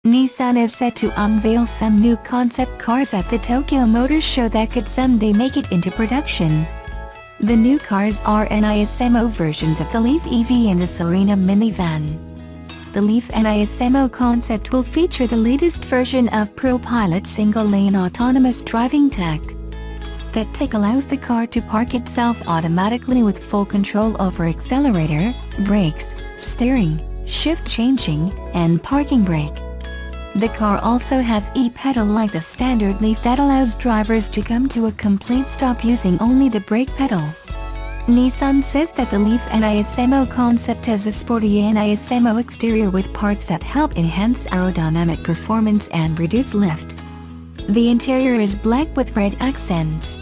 Nissan is set to unveil some new concept cars at the Tokyo Motor Show that could someday make it into production. The new cars are NISMO versions of the Leaf EV and the Serena minivan. The Leaf NISMO concept will feature the latest version of ProPILOT single-lane autonomous driving tech. That tech allows the car to park itself automatically with full control over accelerator, brakes, steering, shift changing, and parking brake. The car also has e-pedal like the standard Leaf that allows drivers to come to a complete stop using only the brake pedal. Nissan says that the Leaf NISMO concept has a sporty NISMO exterior with parts that help enhance aerodynamic performance and reduce lift. The interior is black with red accents.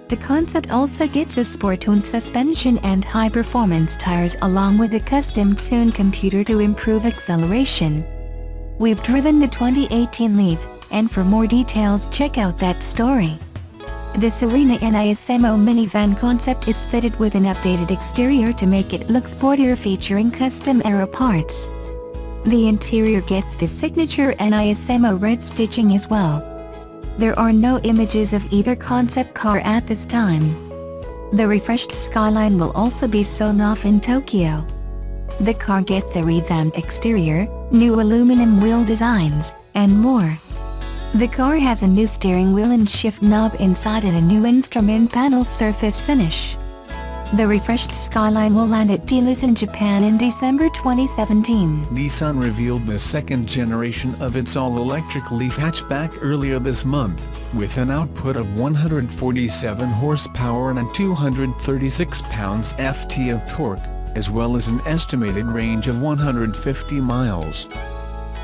The concept also gets a sport-tuned suspension and high-performance tires along with a custom-tuned computer to improve acceleration. We've driven the 2018 Leaf, and for more details check out that story. The Serena NISMO minivan concept is fitted with an updated exterior to make it look sportier featuring custom aero parts. The interior gets the signature NISMO red stitching as well. There are no images of either concept car at this time. The refreshed skyline will also be shown off in Tokyo. The car gets a revamped exterior, new aluminum wheel designs, and more. The car has a new steering wheel and shift knob inside and a new instrument panel surface finish. The refreshed skyline will land at dealers in Japan in December 2017. Nissan revealed the second generation of its all-electric Leaf hatchback earlier this month, with an output of 147 horsepower and 236 pounds-ft of torque, as well as an estimated range of 150 miles.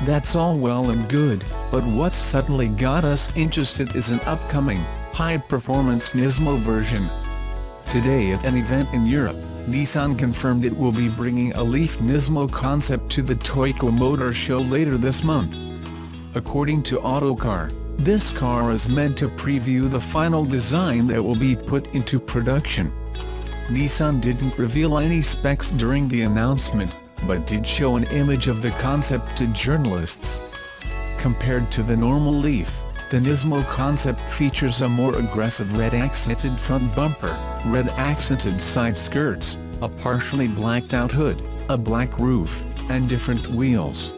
That's all well and good, but what suddenly got us interested is an upcoming, high-performance Nismo version. Today at an event in Europe, Nissan confirmed it will be bringing a Leaf NISMO concept to the Tokyo Motor Show later this month. According to Autocar, this car is meant to preview the final design that will be put into production. Nissan didn't reveal any specs during the announcement, but did show an image of the concept to journalists. Compared to the normal Leaf, the NISMO concept features a more aggressive red-accented front bumper, red-accented side skirts, a partially blacked-out hood, a black roof, and different wheels.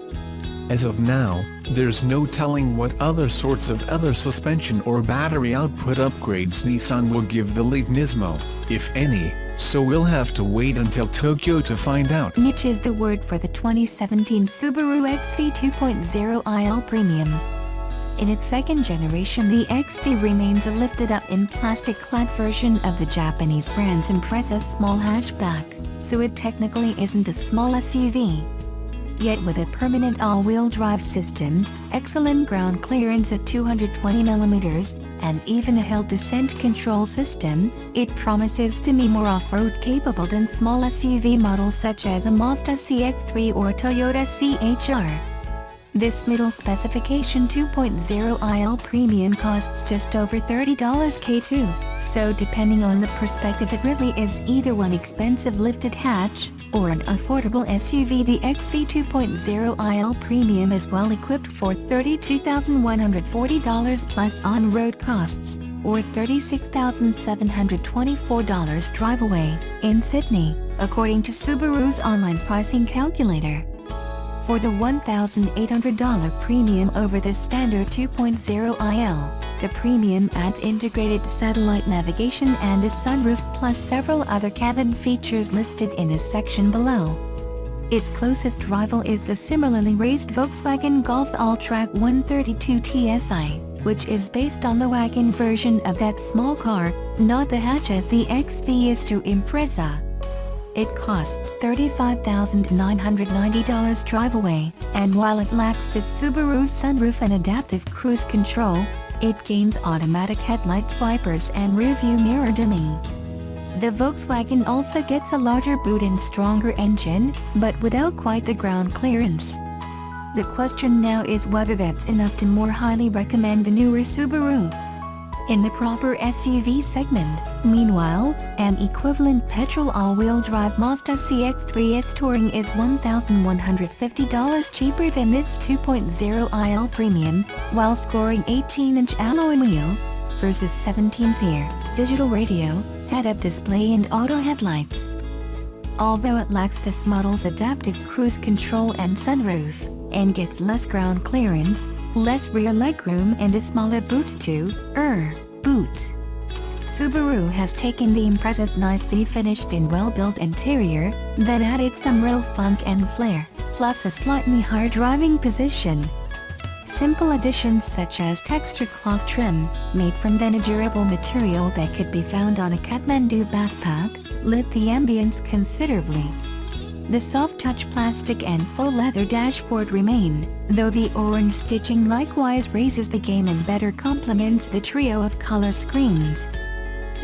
As of now, there's no telling what other sorts of suspension or battery output upgrades Nissan will give the Leaf NISMO, if any, so we'll have to wait until Tokyo to find out. Niche is the word for the 2017 Subaru XV 2.0 IL Premium. In its second generation, the XV remains a lifted-up-in plastic-clad version of the Japanese brand's impressive small hatchback, so it technically isn't a small SUV. Yet with a permanent all-wheel drive system, excellent ground clearance at 220mm, and even a hill descent control system, it promises to be more off-road capable than small SUV models such as a Mazda CX-3 or Toyota CHR. This middle specification 2.0 IL Premium costs just over $30 K2, so depending on the perspective it really is either one expensive lifted hatch, or an affordable SUV. The XV 2.0 IL Premium is well equipped for $32,140 plus on-road costs, or $36,724 drive-away, in Sydney, according to Subaru's online pricing calculator. For the $1,800 premium over the standard 2.0 IL, the premium adds integrated satellite navigation and a sunroof plus several other cabin features listed in the section below. Its closest rival is the similarly raised Volkswagen Golf Alltrack 132 TSI, which is based on the wagon version of that small car, not the hatch as the XV is to Impreza. It costs $35,990 drive-away, and while it lacks the Subaru sunroof and adaptive cruise control, it gains automatic headlights, wipers and rear-view mirror dimming. The Volkswagen also gets a larger boot and stronger engine, but without quite the ground clearance. The question now is whether that's enough to more highly recommend the newer Subaru. In the proper SUV segment, Meanwhile, an equivalent petrol all-wheel drive Mazda CX-3's Touring is $1,150 cheaper than this 2.0 IL Premium, while scoring 18-inch alloy wheels, versus 17-tier, digital radio, head-up display and auto headlights. Although it lacks this model's adaptive cruise control and sunroof, and gets less ground clearance, less rear legroom and a smaller boot boot. Subaru has taken the Impreza's nicely finished and well-built interior, then added some real funk and flair, plus a slightly higher driving position. Simple additions such as texture cloth trim, made from then a durable material that could be found on a Kathmandu backpack, lit the ambience considerably. The soft-touch plastic and faux leather dashboard remain, though the orange stitching likewise raises the game and better complements the trio of color screens.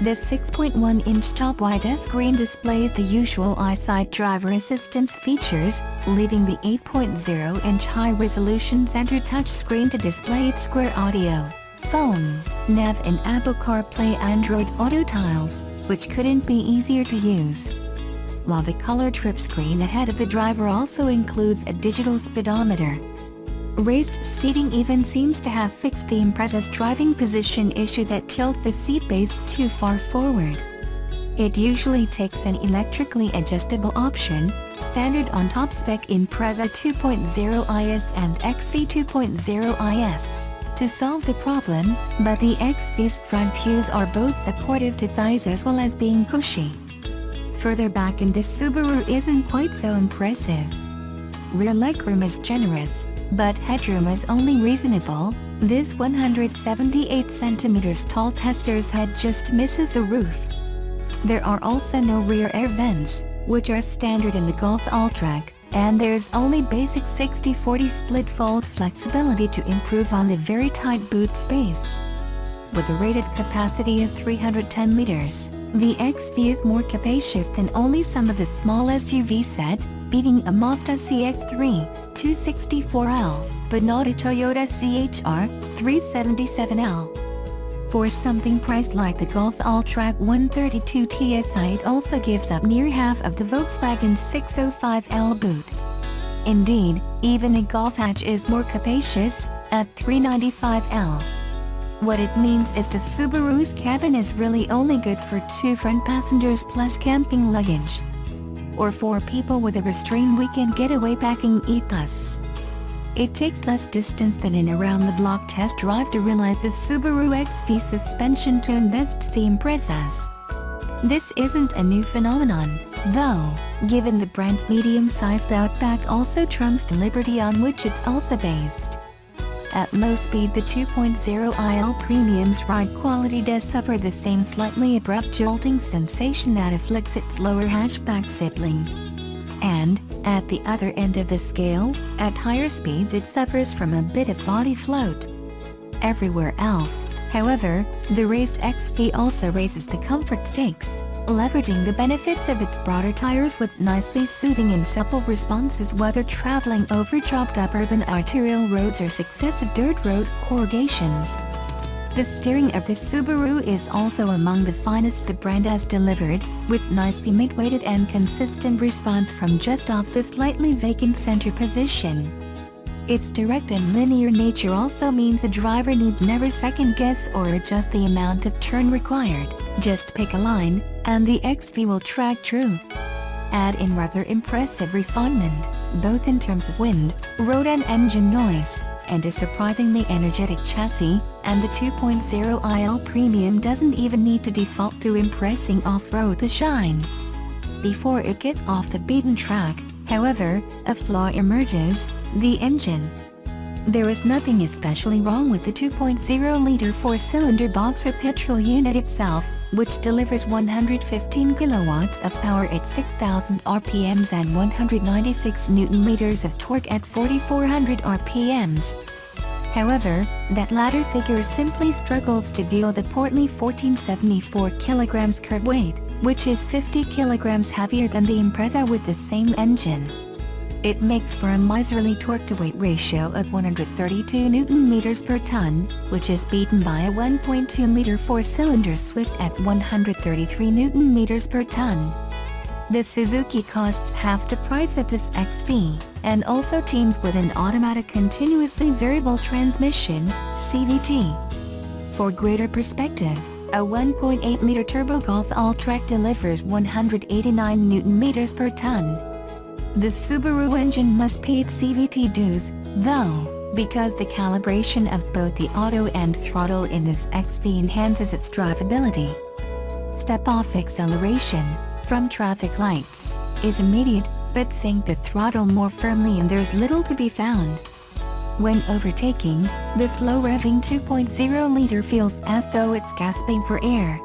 The 6.1-inch top-wide screen displays the usual eyesight driver assistance features, leaving the 8.0-inch high-resolution center touchscreen to display its square audio, phone, nav and Apple CarPlay Android Auto tiles, which couldn't be easier to use. While the color trip screen ahead of the driver also includes a digital speedometer. Raised seating even seems to have fixed the Impreza's driving position issue that tilts the seat base too far forward. It usually takes an electrically adjustable option, standard on top-spec Impreza 2.0 IS and XV 2.0 IS, to solve the problem, but the XV's front pews are both supportive to thighs as well as being cushy. Further back in this Subaru isn't quite so impressive. Rear legroom is generous, but headroom is only reasonable. This 178 cm tall tester's head just misses the roof. There are also no rear air vents, which are standard in the Golf Alltrack, and there's only basic 60/40 split fold flexibility to improve on the very tight boot space. With a rated capacity of 310 liters, the XV is more capacious than only some of the small SUV set, beating a Mazda CX-3 264L, but not a Toyota CHR 377L. For something priced like the Golf Alltrack 132 TSI, it also gives up near half of the Volkswagen 605L boot. Indeed, even a Golf hatch is more capacious, at 395L. What it means is the Subaru's cabin is really only good for 2 front passengers plus camping luggage. Or 4 people with a restrained weekend getaway packing ethos. It takes less distance than an around-the-block test drive to realize the Subaru XV suspension tune bests the Impreza's. This isn't a new phenomenon, though, given the brand's medium-sized Outback also trumps the Liberty on which it's also based. At low speed, the 2.0 IL Premium's ride quality does suffer the same slightly abrupt jolting sensation that afflicts its lower hatchback sibling. And, at the other end of the scale, at higher speeds it suffers from a bit of body float. Everywhere else, however, the raised XV also raises the comfort stakes, leveraging the benefits of its broader tires with nicely soothing and supple responses whether traveling over chopped-up urban arterial roads or successive dirt road corrugations. The steering of the Subaru is also among the finest the brand has delivered, with nicely mid-weighted and consistent response from just off the slightly vacant center position. Its direct and linear nature also means the driver need never second-guess or adjust the amount of turn required, just pick a line, and the XV will track true. Add in rather impressive refinement, both in terms of wind, road and engine noise, and a surprisingly energetic chassis, and the 2.0 IL Premium doesn't even need to default to impressing off-road to shine. Before it gets off the beaten track, however, a flaw emerges: the engine. There is nothing especially wrong with the 2.0-liter 4-cylinder boxer petrol unit itself, which delivers 115 kilowatts of power at 6,000 RPMs and 196 Newton-meters of torque at 4,400 RPMs. However, that latter figure simply struggles to deal the portly 1474 kilograms curb weight, which is 50 kilograms heavier than the Impreza with the same engine. It makes for a miserly torque-to-weight ratio of 132 Nm per ton, which is beaten by a 1.2-liter four-cylinder Swift at 133 Nm per ton. The Suzuki costs half the price of this XV, and also teams with an automatic continuously variable transmission, CVT. For greater perspective, a 1.8-liter turbo Golf Alltrack delivers 189 Nm per ton. The Subaru engine must pay its CVT dues, though, because the calibration of both the auto and throttle in this XV enhances its drivability. Step-off acceleration, from traffic lights, is immediate, but sink the throttle more firmly and there's little to be found. When overtaking, this low-revving 2.0-liter feels as though it's gasping for air.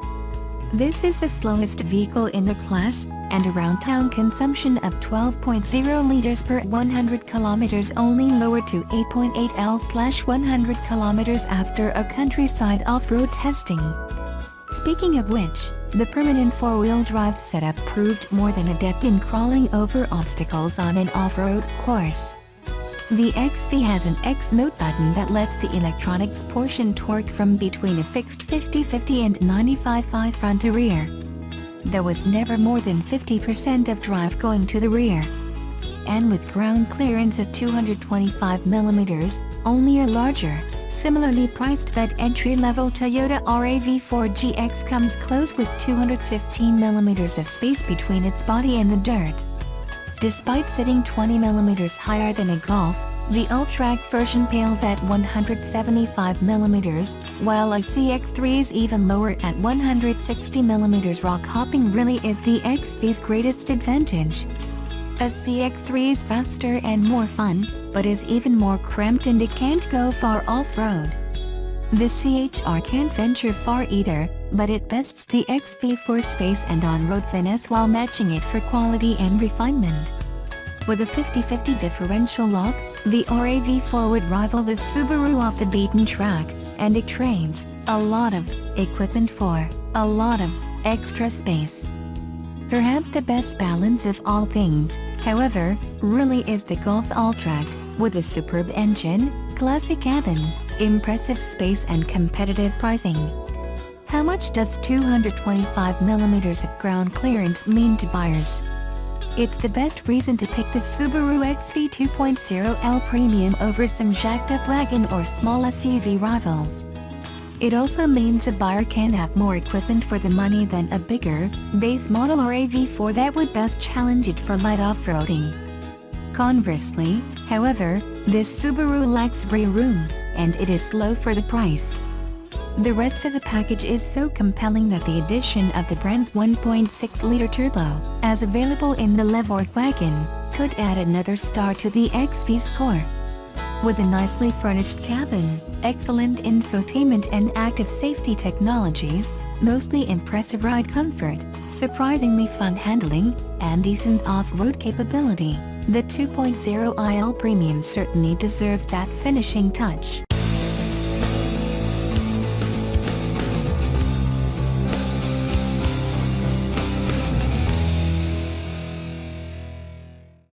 This is the slowest vehicle in the class, and around town consumption of 12.0 liters per 100 kilometers only lowered to 8.8 L/100 kilometers after a countryside off-road testing. Speaking of which, the permanent four-wheel drive setup proved more than adept in crawling over obstacles on an off-road course. The XV has an X-Mode button that lets the electronics portion torque from between a fixed 50/50 and 95/5 front to rear. There was never more than 50% of drive going to the rear. And with ground clearance of 225 mm, only a larger, similarly priced but entry-level Toyota RAV4 GX comes close with 215 mm of space between its body and the dirt. Despite sitting 20 mm higher than a Golf, the Alltrack version pales at 175 mm, while a CX-3 is even lower at 160 mm. Rock hopping really is the XV's greatest advantage. A CX-3 is faster and more fun, but is even more cramped and it can't go far off-road. The CHR can't venture far either, but it bests the XV for space and on-road finesse while matching it for quality and refinement. With a 50/50 differential lock, the RAV4 would rival the Subaru off the beaten track, and it trades a lot of equipment for a lot of extra space. Perhaps the best balance of all things, however, really is the Golf Alltrack, with a superb engine, classic cabin, impressive space and competitive pricing. How much does 225 mm of ground clearance mean to buyers? It's the best reason to pick the Subaru XV 2.0L Premium over some jacked-up wagon or small SUV rivals. It also means a buyer can have more equipment for the money than a bigger, base model RAV4 that would best challenge it for light off-roading. Conversely, however, this Subaru lacks rear room, and it is slow for the price. The rest of the package is so compelling that the addition of the brand's 1.6-liter turbo, as available in the Levorg wagon, could add another star to the XV score. With a nicely furnished cabin, excellent infotainment and active safety technologies, mostly impressive ride comfort, surprisingly fun handling, and decent off-road capability, the 2.0 IL Premium certainly deserves that finishing touch.